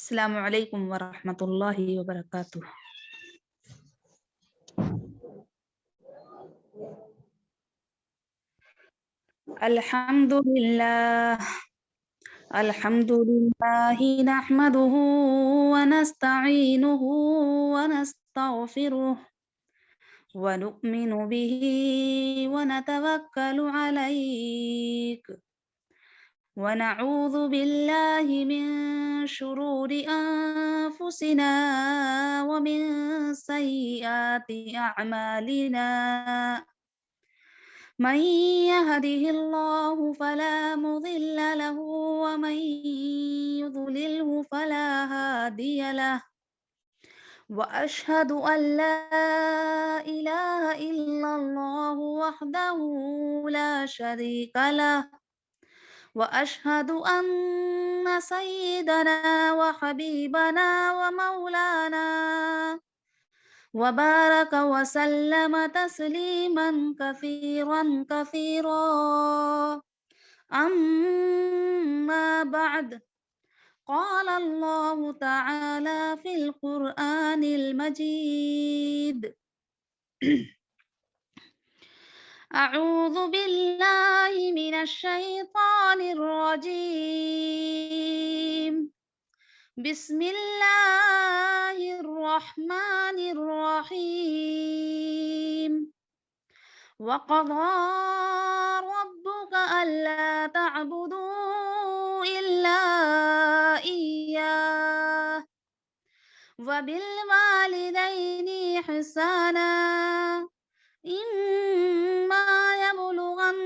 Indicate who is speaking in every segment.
Speaker 1: السلام علیکم ورحمۃ اللہ وبرکاتہ۔ الحمد للہ نحمده ونستعینه ونستغفره ونؤمن به ونتوکل علیک ونعوذ باللہ من شرور انفسنا ومن سیئات اعمالنا من يهده الله فلا مضل له ومن يضلله فلا هادي له وأشهد أن لا إله إلا الله وحده لا شريك له وأشهد أن سيدنا وحبيبنا ومولانا وبارك وسلم تسليما كثيرا أما بعد قال الله تعالى في القرآن المجيد أعوذ بالله من الشيطان الرجيم بسم الله الرحمن الرحيم وقضى ربك ألا تعبدوا إلا إياه وبالوالدين إحسانا إما يبلغن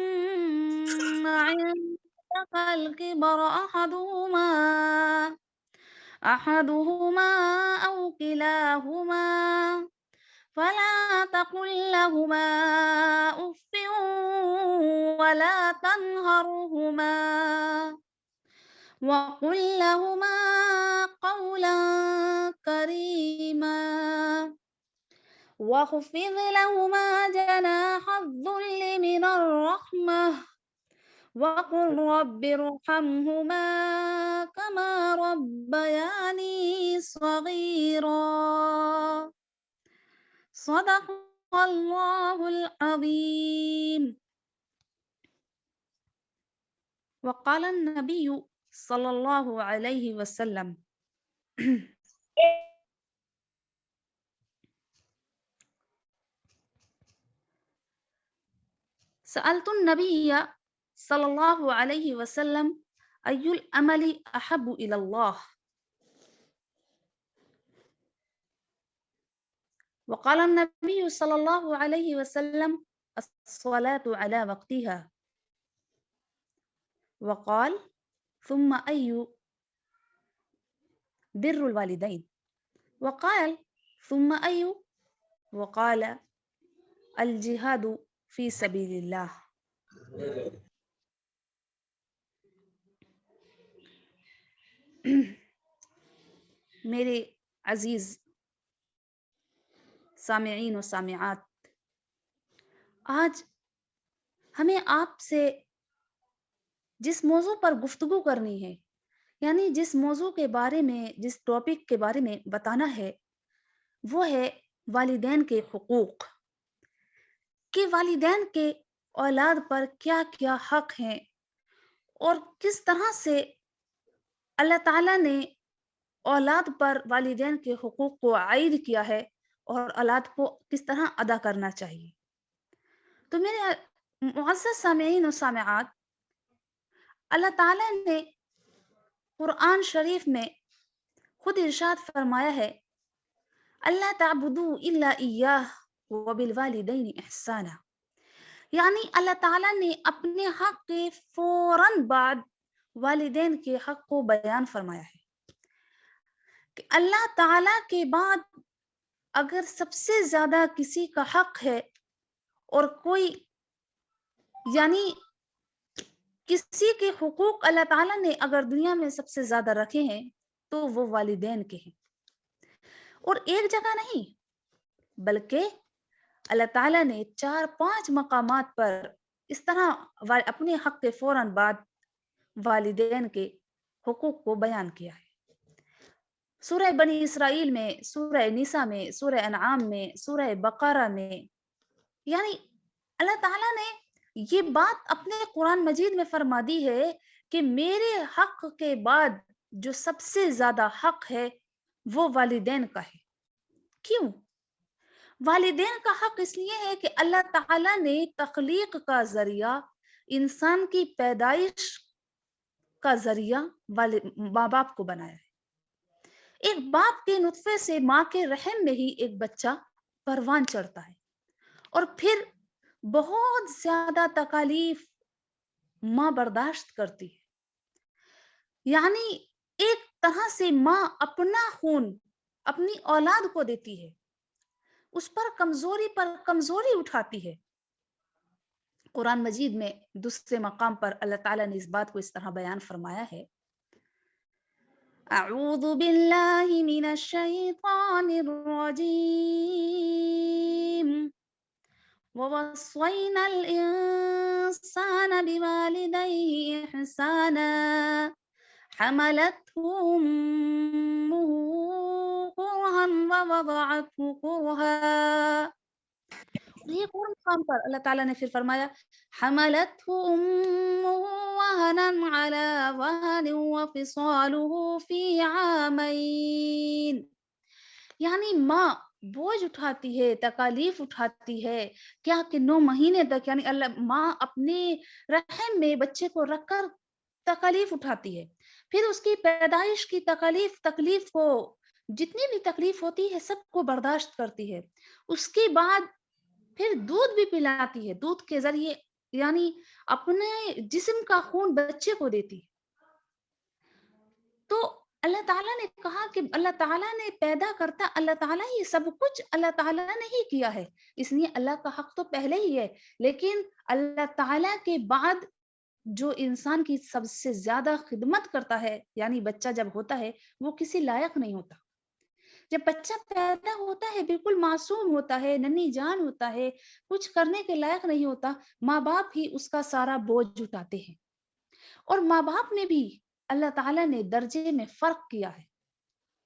Speaker 1: عندك الكبر أحدهما أو كلاهما فلا تقل لهما أف ولا تنهرهما وقل لهما قولا كريما واخفض لهما جناح الذل من الرحمة وقل رب ارحمهما كما ربياني صغيرا صدق اللہ العظیم۔ وقال النبی صلی اللہ علیہ وسلم سألت النبی صلی اللہ علیہ وسلم ای العمل احب الی اللہ وقال النبي صلى الله عليه وسلم الصلاة على وقتها وقال ثم أي بر الوالدين وقال ثم أي وقال الجهاد في سبيل الله۔ میرے عزیز سامعین و سامعات، آج ہمیں آپ سے جس موضوع پر گفتگو کرنی ہے، یعنی جس موضوع کے بارے میں، جس ٹاپک کے بارے میں بتانا ہے، وہ ہے والدین کے حقوق، کہ والدین کے اولاد پر کیا کیا حق ہیں اور کس طرح سے اللہ تعالیٰ نے اولاد پر والدین کے حقوق کو عائد کیا ہے اور اولاد کو کس طرح ادا کرنا چاہیے۔ تو میرے معزز سامعین و سامعات، اللہ تعالیٰ نے قرآن شریف میں خود ارشاد فرمایا ہے اللہ تعبدوا الا ایاہ وبالوالدین احسانا، یعنی اللہ تعالیٰ نے اپنے حق کے فوراً بعد والدین کے حق کو بیان فرمایا ہے کہ اللہ تعالیٰ کے بعد اگر سب سے زیادہ کسی کا حق ہے اور کوئی یعنی کسی کے حقوق اللہ تعالیٰ نے اگر دنیا میں سب سے زیادہ رکھے ہیں تو وہ والدین کے ہیں، اور ایک جگہ نہیں بلکہ اللہ تعالیٰ نے 4-5 مقامات پر اس طرح اپنے حق کے فوراً بعد والدین کے حقوق کو بیان کیا ہے۔ سورہ بنی اسرائیل میں، سورہ نساء میں، سورہ انعام میں، سورہ بقرہ میں، یعنی اللہ تعالیٰ نے یہ بات اپنے قرآن مجید میں فرما دی ہے کہ میرے حق کے بعد جو سب سے زیادہ حق ہے وہ والدین کا ہے۔ کیوں؟ والدین کا حق اس لیے ہے کہ اللہ تعالیٰ نے تخلیق کا ذریعہ، انسان کی پیدائش کا ذریعہ ماں باپ کو بنایا ہے۔ ایک باپ کے نطفے سے ماں کے رحم میں ہی ایک بچہ پروان چڑھتا ہے، اور پھر بہت زیادہ تکالیف ماں برداشت کرتی ہے۔ یعنی ایک طرح سے ماں اپنا خون اپنی اولاد کو دیتی ہے، اس پر کمزوری اٹھاتی ہے۔ قرآن مجید میں دوسرے مقام پر اللہ تعالیٰ نے اس بات کو اس طرح بیان فرمایا ہے، اعوذ باللہ من الشیطان الرجیم ووصینا الانسان بوالدیہ احسانا حملته امه کرہا ووضعته کرہا۔ یہ ایک اور مقام پر اللہ تعالیٰ نے پھر فرمایا حملته امه وهنا على وهن وفصاله في عامين، یعنی ماں بوجھ اٹھاتی ہے، تکالیف اٹھاتی ہے، کیا کہ 9 مہینے تک، یعنی اللہ ماں اپنے رحم میں بچے کو رکھ کر تکالیف اٹھاتی ہے، پھر اس کی پیدائش کی تکلیف کو، جتنی بھی تکلیف ہوتی ہے سب کو برداشت کرتی ہے، اس کے بعد پھر دودھ بھی پلاتی ہے، دودھ کے ذریعے یعنی اپنے جسم کا خون بچے کو دیتی ہے۔ تو اللہ تعالیٰ نے کہا کہ اللہ تعالیٰ نے پیدا کرتا، اللہ تعالیٰ یہ سب کچھ اللہ تعالیٰ نے ہی کیا ہے، اس لیے اللہ کا حق تو پہلے ہی ہے، لیکن اللہ تعالیٰ کے بعد جو انسان کی سب سے زیادہ خدمت کرتا ہے، یعنی بچہ جب ہوتا ہے وہ کسی لائق نہیں ہوتا۔ جب بچہ پیدا ہوتا ہے بالکل معصوم ہوتا ہے، ننھی جان ہوتا ہے، کچھ کرنے کے لائق نہیں ہوتا، ماں باپ ہی اس کا سارا بوجھ اٹھاتے ہیں۔ اور ماں باپ میں بھی اللہ تعالیٰ نے درجے میں فرق کیا ہے،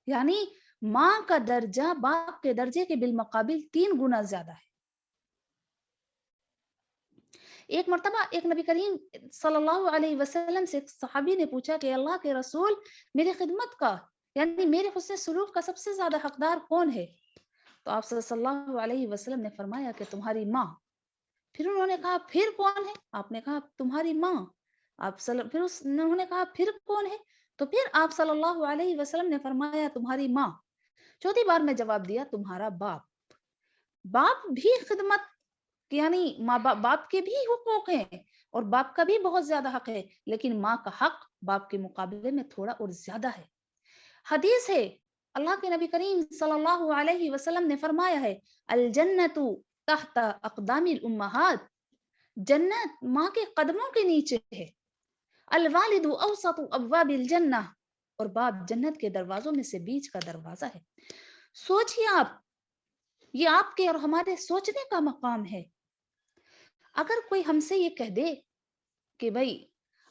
Speaker 1: یعنی ماں کا درجہ باپ کے درجے کے بالمقابل 3 گنا زیادہ ہے۔ ایک مرتبہ ایک نبی کریم صلی اللہ علیہ وسلم سے ایک صحابی نے پوچھا کہ اللہ کے رسول، میری خدمت کا یعنی میرے حسن سلوک کا سب سے زیادہ حقدار کون ہے؟ تو آپ صلی اللہ علیہ وسلم نے فرمایا کہ تمہاری ماں۔ پھر انہوں نے کہا پھر کون ہے؟ آپ نے کہا تمہاری ماں۔ پھر انہوں نے کہا پھر کون ہے؟ تو پھر آپ صلی اللہ علیہ وسلم نے فرمایا تمہاری ماں۔ چوتھی بار میں جواب دیا تمہارا باپ۔ باپ بھی خدمت، یعنی ماں باپ کے بھی حقوق ہیں اور باپ کا بھی بہت زیادہ حق ہے، لیکن ماں کا حق باپ کے مقابلے میں تھوڑا اور زیادہ ہے۔ حدیث ہے، اللہ کے نبی کریم صلی اللہ علیہ وسلم نے فرمایا ہے الجنت تحت اقدام الامہات، جنت ماں کے قدموں کے نیچے ہے۔ الوالد اوسط ابواب الجنہ، اور باپ جنت کے دروازوں میں سے بیچ کا دروازہ ہے۔ سوچئے آپ، یہ آپ کے اور ہمارے سوچنے کا مقام ہے۔ اگر کوئی ہم سے یہ کہہ دے کہ بھائی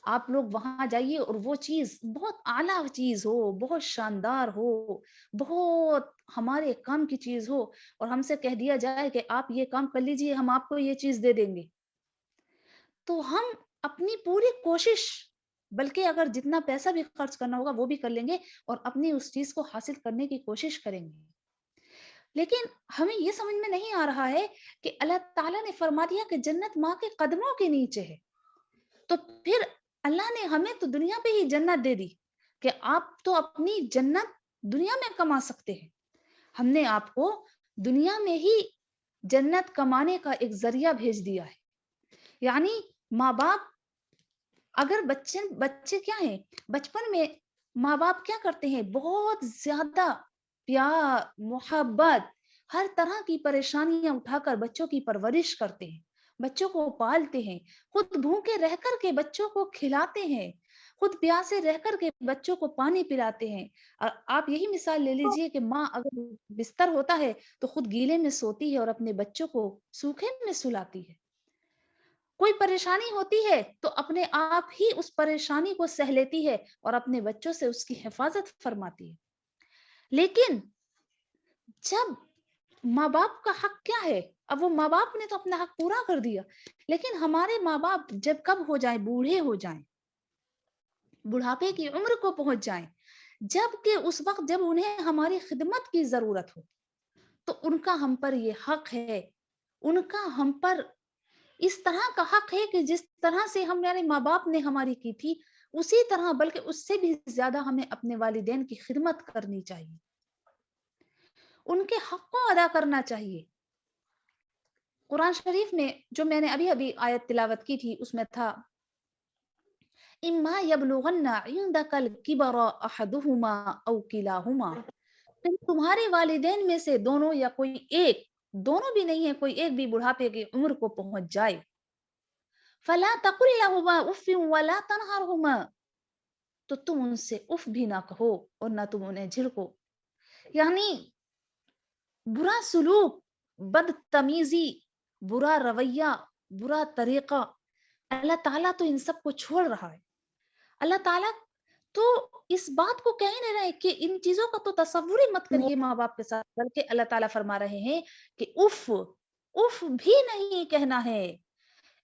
Speaker 1: آپ لوگ وہاں جائیے اور وہ چیز بہت اعلیٰ چیز ہو، بہت شاندار ہو، بہت ہمارے کام کی چیز ہو، اور ہم سے کہہ دیا جائے کہ آپ یہ کام کر لیجئے، ہم آپ کو یہ چیز دے دیں گے، تو ہم اپنی پوری کوشش، بلکہ اگر جتنا پیسہ بھی خرچ کرنا ہوگا وہ بھی کر لیں گے اور اپنی اس چیز کو حاصل کرنے کی کوشش کریں گے۔ لیکن ہمیں یہ سمجھ میں نہیں آ رہا ہے کہ اللہ تعالیٰ نے فرما دیا کہ جنت ماں کے قدموں کے نیچے ہے، تو پھر اللہ نے ہمیں تو دنیا پہ ہی جنت دے دی کہ آپ تو اپنی جنت دنیا میں کما سکتے ہیں۔ ہم نے آپ کو دنیا میں ہی جنت کمانے کا ایک ذریعہ بھیج دیا ہے۔ یعنی ماں باپ، اگر بچے کیا ہیں، بچپن میں ماں باپ کیا کرتے ہیں، بہت زیادہ پیار محبت، ہر طرح کی پریشانیاں اٹھا کر بچوں کی پرورش کرتے ہیں، بچوں کو پالتے ہیں، خود بھوکے رہ کر کے بچوں کو کھلاتے ہیں، خود پیاسے رہ کر کے بچوں کو پانی پلاتے ہیں۔ اور آپ یہی مثال لے لیجئے کہ ماں اگر بستر ہوتا ہے تو خود گیلے میں سوتی ہے اور اپنے بچوں کو سوکھے میں سلاتی ہے۔ کوئی پریشانی ہوتی ہے تو اپنے آپ ہی اس پریشانی کو سہ لیتی ہے اور اپنے بچوں سے اس کی حفاظت فرماتی ہے۔ لیکن جب ماں باپ کا حق کیا ہے؟ اب وہ ماں باپ نے تو اپنا حق پورا کر دیا، لیکن ہمارے ماں باپ جب کب ہو جائیں، بوڑھے ہو جائیں، بڑھاپے کی عمر کو پہنچ جائیں، جب کہ اس وقت جب انہیں ہماری خدمت کی ضرورت ہو، تو ان کا ہم پر یہ حق ہے، ان کا ہم پر اس طرح کا حق ہے کہ جس طرح سے ہمارے ماں باپ نے ہماری کی تھی، اسی طرح بلکہ اس سے بھی زیادہ ہمیں اپنے والدین کی خدمت کرنی چاہیے، ان کے حق کو ادا کرنا چاہیے۔ قرآن شریف میں جو میں نے ابھی ابھی آیت تلاوت کی تھی، اس میں تھا اما یبلغن عندک الکبر احدہما او کلاہما، تمہارے والدین میں سے دونوں یا کوئی ایک، دونوں بھی نہیں ہے، کوئی ایک بھی بڑھاپے کی عمر کو پہنچ جائے، فلا تقل لهما اف ولا تنهرهما، تو تم ان سے اف بھی نہ کہو اور نہ تم انہیں جھڑکو، یعنی برا سلوک، بدتمیزی، برا رویہ، برا طریقہ، اللہ تعالیٰ تو ان سب کو چھوڑ رہا ہے۔ اللہ تعالیٰ تو اس بات کو کہہ نہیں رہے کہ ان چیزوں کا تو تصور ہی مت کریے ماں باپ کے ساتھ، بلکہ اللہ تعالیٰ فرما رہے ہیں کہ اف، اف بھی نہیں کہنا ہے،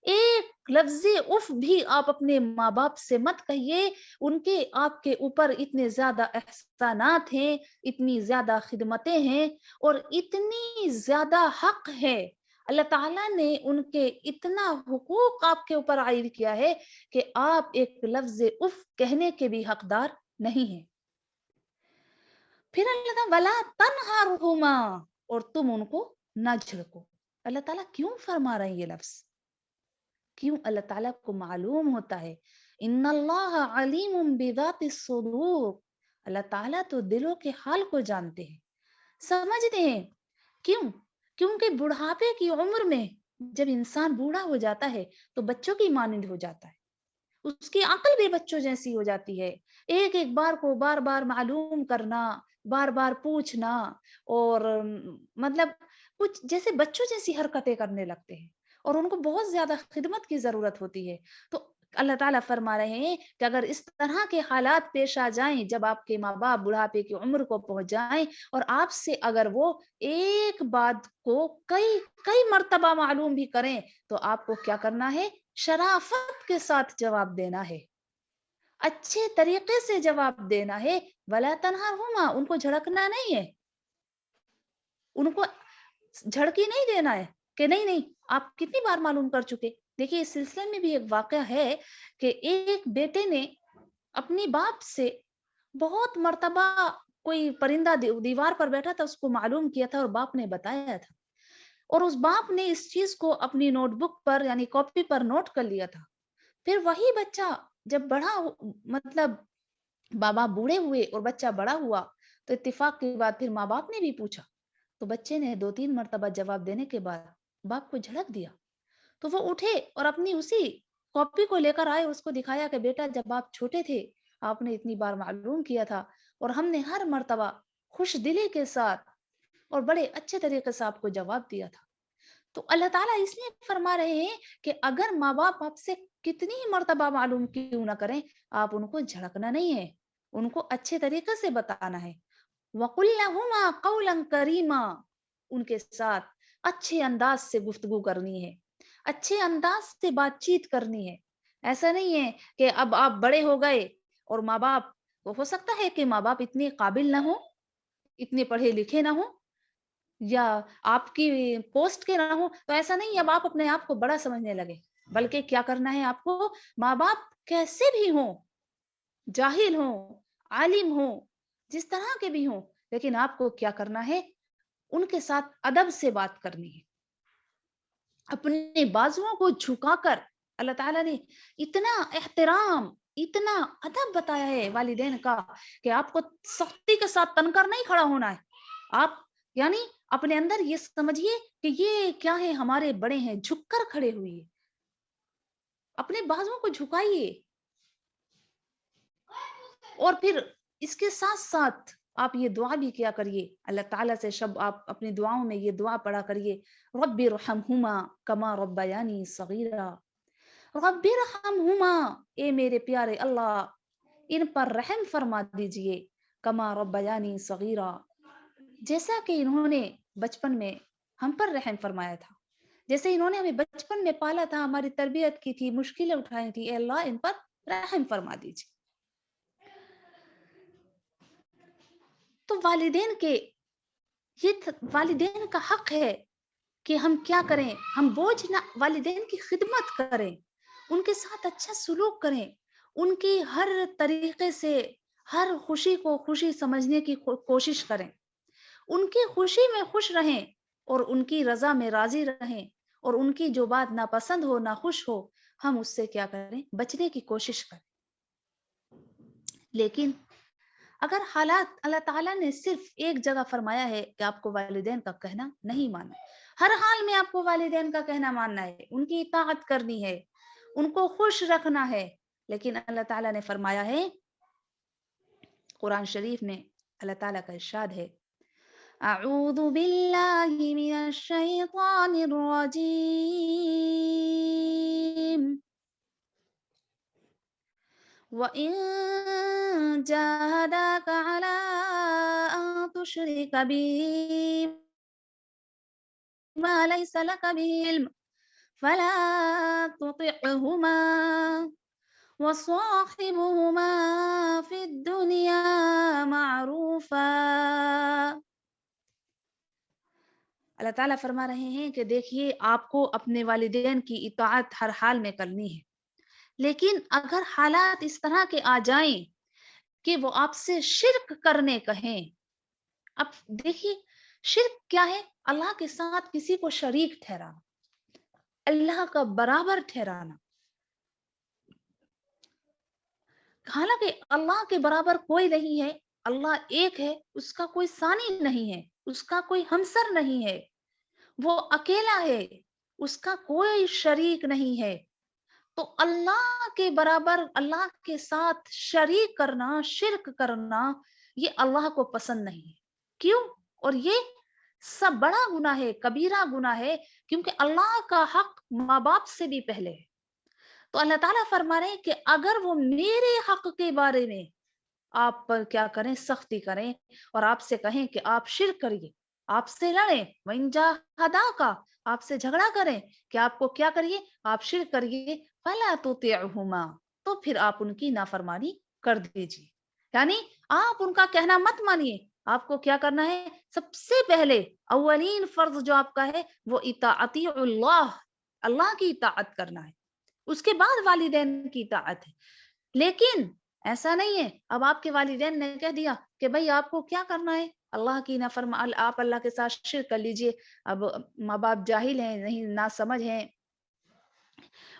Speaker 1: ایک لفظ اف بھی آپ اپنے ماں باپ سے مت کہیے، ان کے آپ کے اوپر اتنے زیادہ احسانات ہیں، اتنی زیادہ خدمتیں ہیں اور اتنی زیادہ حق ہے، اللہ تعالیٰ نے ان کے اتنا حقوق آپ کے اوپر عائد کیا ہے کہ آپ ایک لفظ اف کہنے کے بھی حقدار نہیں ہیں۔ پھر اللہ تعالیٰ ولا تنہرہما، اور تم ان کو نہ جھڑکو۔ اللہ تعالیٰ کیوں فرما رہے ہیں یہ لفظ؟ کیوں؟ اللہ تعالیٰ کو معلوم ہوتا ہے ان اللہ علیم بذات الصدور، اللہ تعالیٰ تو دلوں کے حال کو جانتے ہیں، سمجھتے ہیں۔ کیوں؟ کیونکہ بڑھاپے کی عمر میں جب انسان بوڑھا ہو جاتا ہے تو بچوں کی مانند ہو جاتا ہے، اس کی عقل بھی بچوں جیسی ہو جاتی ہے، ایک ایک بار کو بار بار معلوم کرنا، بار بار پوچھنا، اور مطلب کچھ جیسے بچوں جیسی حرکتیں کرنے لگتے ہیں، اور ان کو بہت زیادہ خدمت کی ضرورت ہوتی ہے۔ تو اللہ تعالیٰ فرما رہے ہیں کہ اگر اس طرح کے حالات پیش آ جائیں، جب آپ کے ماں باپ بڑھاپے کی عمر کو پہنچ جائیں اور آپ سے اگر وہ ایک بات کو کئی کئی مرتبہ معلوم بھی کریں، تو آپ کو کیا کرنا ہے؟ شرافت کے ساتھ جواب دینا ہے، اچھے طریقے سے جواب دینا ہے، ولا تنہرہما، ان کو جھڑکنا نہیں ہے، ان کو جھڑکی نہیں دینا ہے کہ نہیں نہیں آپ کتنی بار معلوم کر چکے۔ دیکھیے اس سلسلے میں بھی ایک واقعہ ہے کہ ایک بیٹے نے اپنی باپ سے بہت مرتبہ، کوئی پرندہ دیوار پر بیٹھا تھا، اس کو معلوم کیا تھا اور باپ نے بتایا تھا، اور اس باپ نے اس چیز کو اپنی نوٹ بک پر یعنی کاپی پر نوٹ کر لیا تھا۔ پھر وہی بچہ جب مطلب بابا بوڑھے ہوئے اور بچہ بڑا ہوا، تو اتفاق کی بات پھر ماں باپ نے بھی پوچھا، تو بچے نے 2 3 مرتبہ جواب دینے کے بعد باپ کو جھڑک دیا، تو وہ اٹھے اور اپنی اسی کاپی کو لے کر آئے، اس کو دکھایا کہ بیٹا جب آپ چھوٹے تھے آپ نے اتنی بار معلوم کیا تھا، اور ہم نے ہر مرتبہ خوش دلی کے ساتھ اور بڑے اچھے طریقے سے آپ کو جواب دیا تھا۔ تو اللہ تعالیٰ اس لیے فرما رہے ہیں کہ اگر ماں باپ آپ سے کتنی ہی مرتبہ معلوم کیوں نہ کریں، آپ ان کو جھڑکنا نہیں ہے، ان کو اچھے طریقے سے بتانا ہے۔ وَقُلْ لَهُمَا قَوْلًا كَرِيمًا، ان کے ساتھ اچھے انداز سے گفتگو کرنی ہے، اچھے انداز سے بات چیت کرنی ہے۔ ایسا نہیں ہے کہ اب آپ بڑے ہو گئے اور ماں باپ، ہو سکتا ہے کہ ماں باپ اتنے قابل نہ ہوں، اتنے پڑھے لکھے نہ ہوں، یا آپ کی پوسٹ کے نہ ہوں، تو ایسا نہیں اب آپ اپنے آپ کو بڑا سمجھنے لگے، بلکہ کیا کرنا ہے آپ کو؟ ماں باپ کیسے بھی ہوں، جاہل ہوں، عالم ہوں، جس طرح کے بھی ہوں، لیکن آپ کو کیا کرنا ہے؟ ان کے ساتھ ادب سے بات کرنی ہے، اپنے بازوؤں کو جھکا کر۔ اللہ تعالیٰ نے اتنا احترام، اتنا ادب بتایا ہے والدین کا کہ آپ کو سختی کے ساتھ تن کر نہیں کھڑا ہونا ہے، آپ یعنی اپنے اندر یہ سمجھیے کہ یہ کیا ہے، ہمارے بڑے ہیں، جھک کر کھڑے ہوئے، اپنے بازوؤں کو جھکائیے، اور پھر اس کے ساتھ ساتھ آپ یہ دعا بھی کیا کریے، اللہ تعالیٰ سے آپ اپنی دعاؤں میں یہ دعا پڑھا کریے، رب ارحمہما کما ربیانی صغیرا، رب ارحمہما، اے میرے پیارے اللہ ان پر رحم فرما دیجئے، کما ربیانی صغیرا، جیسا کہ انہوں نے بچپن میں ہم پر رحم فرمایا تھا، جیسے انہوں نے ہمیں بچپن میں پالا تھا، ہماری تربیت کی تھی، مشکلیں اٹھائی تھی، اے اللہ ان پر رحم فرما دیجیے۔ تو والدین کا حق ہے کہ ہم کیا کریں، ہم بوجھ نہ، والدین کی خدمت کریں، ان کے ساتھ اچھا سلوک کریں، ان کی ہر طریقے سے ہر خوشی کو خوشی سمجھنے کی کوشش کریں، ان کی خوشی میں خوش رہیں اور ان کی رضا میں راضی رہیں، اور ان کی جو بات ناپسند ہو، ناخوش ہو، ہم اس سے کیا کریں، بچنے کی کوشش کریں۔ لیکن اگر حالات، اللہ تعالیٰ نے صرف ایک جگہ فرمایا ہے کہ آپ کو والدین کا کہنا نہیں ماننا، ہر حال میں آپ کو والدین کا کہنا ماننا ہے، ان کی اطاعت کرنی ہے، ان کو خوش رکھنا ہے، لیکن اللہ تعالیٰ نے فرمایا ہے قرآن شریف میں، اللہ تعالیٰ کا ارشاد ہے، اعوذ باللہ من الشیطان الرجیم، وَإِن جَاهَدَاكَ عَلَىٰ أَن تُشْرِكَ بِي مَا لَيْسَ لَكَ بِهِ عِلْمٌ فَلَا تُطِعْهُمَا وَصَاحِبْهُمَا فِي الدُّنْيَا مَعْرُوفًا۔ اللہ تعالیٰ فرما رہے ہیں کہ دیکھیے، آپ کو اپنے والدین کی اطاعت ہر حال میں کرنی ہے، لیکن اگر حالات اس طرح کے آ جائیں کہ وہ آپ سے شرک کرنے کہیں، اب دیکھیے شرک کیا ہے، اللہ کے ساتھ کسی کو شریک ٹھہرانا، اللہ کا برابر ٹھہرانا، حالانکہ اللہ کے برابر کوئی نہیں ہے، اللہ ایک ہے، اس کا کوئی ثانی نہیں ہے، اس کا کوئی ہمسر نہیں ہے، وہ اکیلا ہے، اس کا کوئی شریک نہیں ہے، تو اللہ کے برابر، اللہ کے ساتھ شریک کرنا، شرک کرنا، یہ اللہ کو پسند نہیں ہے۔ کیوں؟ اور یہ سب بڑا گناہ ہے، کبیرہ گناہ ہے، کیونکہ اللہ کا حق ماں باپ سے بھی پہلے ہے۔ تو اللہ تعالیٰ فرما رہے ہیں کہ اگر وہ میرے حق کے بارے میں آپ پر کیا کریں، سختی کریں، اور آپ سے کہیں کہ آپ شرک کریے، آپ سے لڑیں، وَإِن جَاهَدَاكَ، آپ سے جھگڑا کریں کہ آپ کو کیا کریے، آپ شرک کریے، فَلَا تُطِعْهُمَا، تو پھر آپ ان کی نافرمانی کر دیجیے، یعنی آپ ان کا کہنا مت مانیے، آپ کو کیا کرنا ہے، سب سے پہلے اولین فرض جو آپ کا ہے وہ اطاعتی اللہ، اللہ کی اطاعت کرنا ہے، اس کے بعد والدین کی اطاعت ہے۔ لیکن ایسا نہیں ہے، اب آپ کے والدین نے کہہ دیا کہ بھئی آپ کو کیا کرنا ہے، اللہ کی آپ اللہ کے ساتھ شرک کر لیجئے، اب ماں باپ جاہل ہیں، نہیں نہ سمجھ ہیں،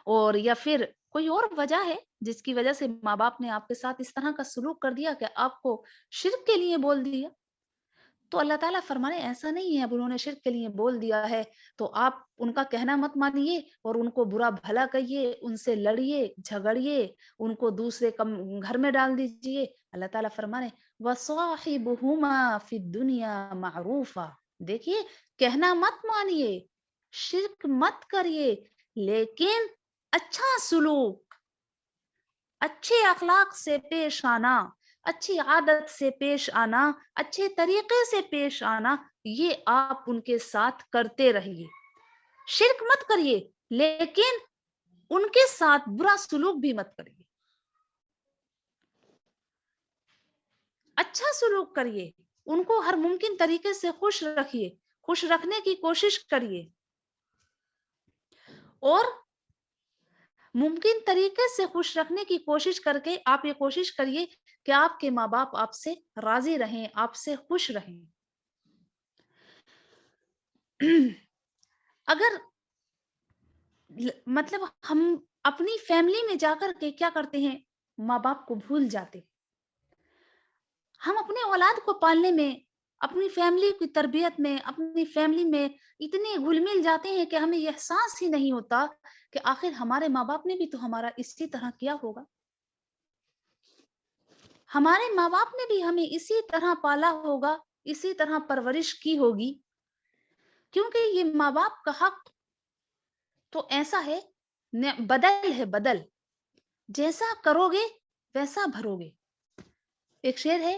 Speaker 1: اور یا پھر کوئی اور وجہ ہے جس کی وجہ سے ماں باپ نے آپ کے ساتھ اس طرح کا سلوک کر دیا کہ آپ کو شرک کے لیے بول دیا، تو اللہ تعالیٰ فرمانے ایسا نہیں ہے، اب انہوں نے شرک کے لیے بول دیا ہے تو آپ ان کا کہنا مت مانیے اور ان کو برا بھلا کہیے، ان سے لڑیے، جھگڑیے، ان کو دوسرے گھر میں ڈال دیجئے۔ اللہ تعالیٰ فرمانے وَصَاحِبُهُمَا فِي الدُّنْيَا مَعْرُوفًا، دیکھیے کہنا مت مانیے، شرک مت کریے، لیکن اچھا سلوک، اچھے اخلاق سے پیش آنا، اچھی عادت سے پیش آنا، اچھے طریقے سے پیش آنا، یہ آپ ان کے ساتھ کرتے رہیے، شرک مت کریے، لیکن ان کے ساتھ برا سلوک بھی مت کریے، اچھا سلوک کریے، ان کو ہر ممکن طریقے سے خوش رکھیے، خوش رکھنے کی کوشش کریے، اور ممکن طریقے سے خوش رکھنے کی کوشش کر کے آپ یہ کوشش کریے کہ آپ کے ماں باپ آپ سے راضی رہیں، آپ سے خوش رہیں۔ اگر مطلب ہم اپنی فیملی میں جا کر کے کیا کرتے ہیں، ماں باپ کو بھول جاتے، ہم اپنے اولاد کو پالنے میں، اپنی فیملی کی تربیت میں، اپنی فیملی میں اتنے گھل مل جاتے ہیں کہ ہمیں یہ احساس ہی نہیں ہوتا کہ آخر ہمارے ماں باپ نے بھی تو ہمارا اسی طرح کیا ہوگا، ہمارے ماں باپ نے بھی ہمیں اسی طرح پالا ہوگا، اسی طرح پرورش کی ہوگی، کیونکہ یہ ماں باپ کا حق تو ایسا ہے، بدل ہے، بدل، جیسا کرو گے ویسا بھرو گے۔ ایک شعر ہے،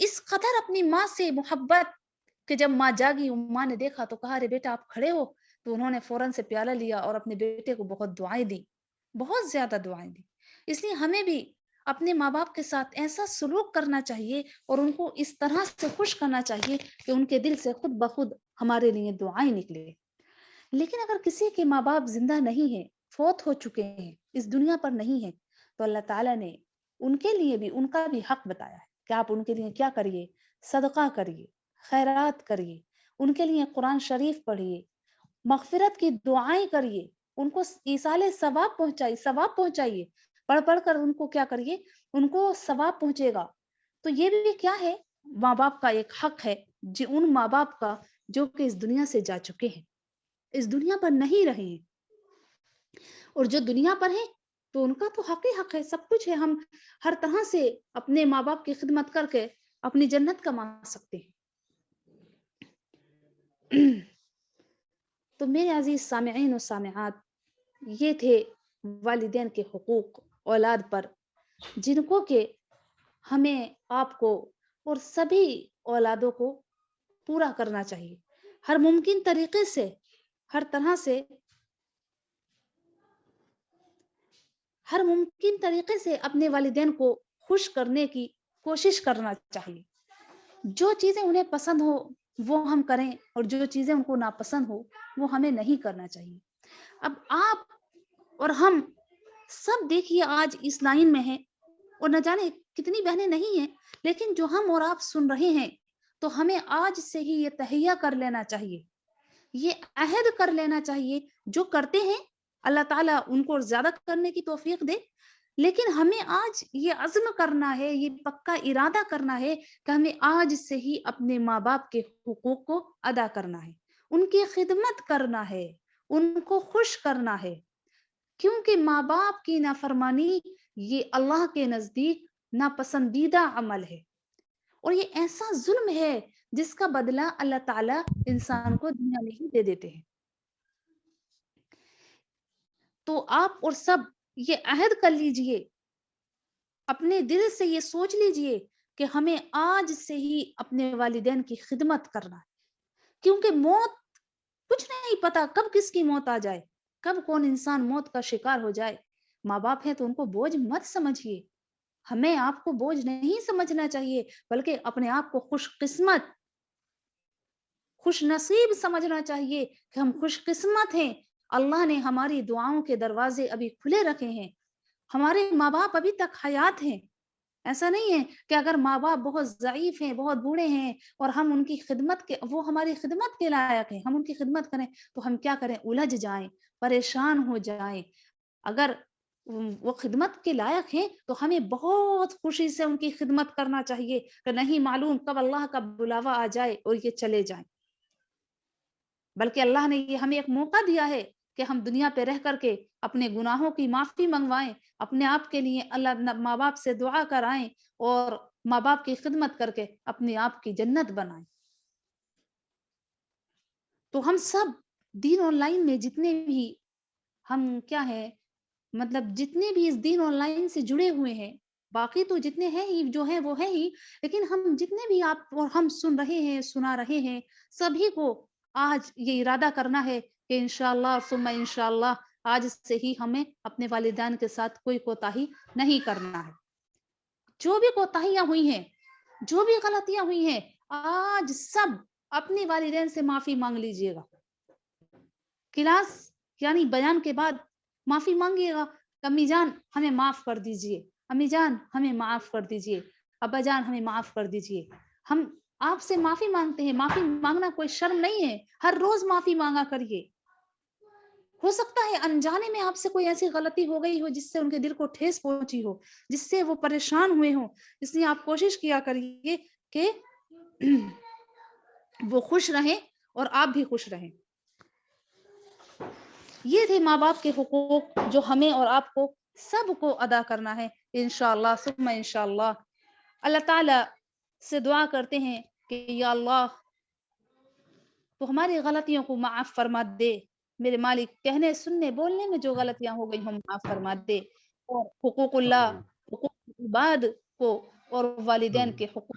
Speaker 1: اس قدر اپنی ماں سے محبت کہ جب ماں جاگی، ماں نے دیکھا تو کہا ارے بیٹا آپ کھڑے ہو، تو انہوں نے فوراً سے پیالہ لیا اور اپنے بیٹے کو بہت دعائیں دی، بہت زیادہ دعائیں دی۔ اس لیے ہمیں بھی اپنے ماں باپ کے ساتھ ایسا سلوک کرنا چاہیے اور ان کو اس طرح سے خوش کرنا چاہیے کہ ان کے دل سے خود بخود ہمارے لیے دعائیں نکلے۔ لیکن اگر کسی کے ماں باپ زندہ نہیں ہیں، فوت ہو چکے ہیں، اس دنیا پر نہیں ہیں، تو اللہ تعالیٰ نے ان کے لیے بھی ان کا بھی حق بتایا ہے کہ آپ ان کے لیے کیا کریے، صدقہ کریے، خیرات کریے، ان کے لیے قرآن شریف پڑھیے، مغفرت کی دعائیں کریے، ان کو ایصال ثواب پہنچائیے، پڑھ پڑھ کر ان کو کیا کریے، ان کو ثواب پہنچے گا۔ تو یہ بھی کیا ہے، ماں باپ کا ایک حق ہے، ان ماں باپ کا جو کہ اس دنیا سے جا چکے ہیں، اس دنیا پر نہیں رہے ہیں، اور جو دنیا پر ہیں تو ان کا تو حق ہی حق ہے، سب کچھ ہے، ہم ہر طرح سے اپنے ماں باپ کی خدمت کر کے اپنی جنت کما سکتے ہیں۔ تو میرے عزیز سامعین و سامعات، یہ تھے والدین کے حقوق اولاد پر، جن کو کہ ہمیں آپ کو اور سبھی اولادوں کو پورا کرنا چاہیے، ہر ممکن طریقے سے، ہر طرح سے، ہر ممکن طریقے سے اپنے والدین کو خوش کرنے کی کوشش کرنا چاہیے۔ جو چیزیں انہیں پسند ہو وہ ہم کریں، اور جو چیزیں ان کو ناپسند ہو وہ ہمیں نہیں کرنا چاہیے۔ اب آپ اور ہم سب دیکھیے آج اس لائن میں ہیں، اور نہ جانے کتنی بہنیں نہیں ہیں، لیکن جو ہم اور آپ سن رہے ہیں تو ہمیں آج سے ہی یہ تہیہ کر لینا چاہیے، یہ عہد کر لینا چاہیے، جو کرتے ہیں اللہ تعالیٰ ان کو زیادہ کرنے کی توفیق دے، لیکن ہمیں آج یہ عزم کرنا ہے، یہ پکا ارادہ کرنا ہے کہ ہمیں آج سے ہی اپنے ماں باپ کے حقوق کو ادا کرنا ہے، ان کی خدمت کرنا ہے، ان کو خوش کرنا ہے، کیونکہ ماں باپ کی نافرمانی یہ اللہ کے نزدیک ناپسندیدہ عمل ہے، اور یہ ایسا ظلم ہے جس کا بدلہ اللہ تعالیٰ انسان کو دنیا میں ہی دے دیتے ہیں۔ تو آپ اور سب یہ عہد کر لیجئے، اپنے دل سے یہ سوچ لیجئے کہ ہمیں آج سے ہی اپنے والدین کی خدمت کرنا ہے، کیونکہ موت کچھ نہیں پتا کب کس کی موت آ جائے، کب کون انسان موت کا شکار ہو جائے۔ ماں باپ ہیں تو ان کو بوجھ مت سمجھیے، ہمیں آپ کو بوجھ نہیں سمجھنا چاہیے، بلکہ اپنے آپ کو خوش قسمت، خوش نصیب سمجھنا چاہیے کہ ہم خوش قسمت ہیں، اللہ نے ہماری دعاؤں کے دروازے ابھی کھلے رکھے ہیں، ہمارے ماں باپ ابھی تک حیات ہیں۔ ایسا نہیں ہے کہ اگر ماں باپ بہت ضعیف ہیں، بہت بوڑھے ہیں، اور ہم ان کی خدمت کے، وہ ہماری خدمت کے لائق ہیں، ہم ان کی خدمت کریں تو ہم کیا کریں، الجھ جائیں، پریشان ہو جائیں۔ اگر وہ خدمت کے لائق ہیں تو ہمیں بہت خوشی سے ان کی خدمت کرنا چاہیے کہ نہیں معلوم کب اللہ کا بلاوا آ جائے اور یہ چلے جائیں، بلکہ اللہ نے یہ ہمیں ایک موقع دیا ہے کہ ہم دنیا پہ رہ کر کے اپنے گناہوں کی معافی منگوائیں، اپنے آپ کے لیے اللہ ماں باپ سے دعا کرائیں، اور ماں باپ کی خدمت کر کے اپنے آپ کی جنت بنائیں۔ تو ہم سب دین آن لائن میں جتنے بھی ہم کیا ہے، مطلب جتنے بھی اس دین آن لائن سے جڑے ہوئے ہیں، باقی تو جتنے ہیں ہی جو ہیں وہ ہے ہی، لیکن ہم جتنے بھی آپ اور ہم سن رہے ہیں، سنا رہے ہیں، سبھی کو آج یہ ارادہ کرنا ہے کہ انشاءاللہ ثم انشاءاللہ آج سے ہی ہمیں اپنے والدین کے ساتھ کوئی کوتاہی نہیں کرنا ہے۔ جو بھی کوتاہیاں ہوئی ہیں، جو بھی غلطیاں ہوئی ہیں، آج سب اپنے والدین سے معافی مانگ لیجئے گا، کلاس یعنی بیان کے بعد معافی مانگیے گا، امی جان ہمیں معاف کر دیجئے، امی جان ہمیں معاف کر دیجئے، ابا جان ہمیں معاف کر دیجئے۔ ہم آپ سے معافی مانگتے ہیں، معافی مانگنا کوئی شرم نہیں ہے، ہر روز معافی مانگا کریے۔ ہو سکتا ہے انجانے میں آپ سے کوئی ایسی غلطی ہو گئی ہو جس سے ان کے دل کو ٹھیس پہنچی ہو، جس سے وہ پریشان ہوئے ہوں، اس لیے آپ کوشش کیا کریے کہ وہ خوش رہیں اور آپ بھی خوش رہیں۔ یہ تھے ماں باپ کے حقوق جو ہمیں اور آپ کو سب کو ادا کرنا ہے انشاءاللہ ثم انشاءاللہ۔ اللہ تعالیٰ سے دعا کرتے ہیں کہ یا اللہ تو ہماری غلطیوں کو معاف فرما دے، میرے مالک کہنے سننے بولنے میں جو غلطیاں ہو گئی ہم معاف فرما دے، اور حقوق اللہ، حقوق عباد کو اور والدین کے حقوق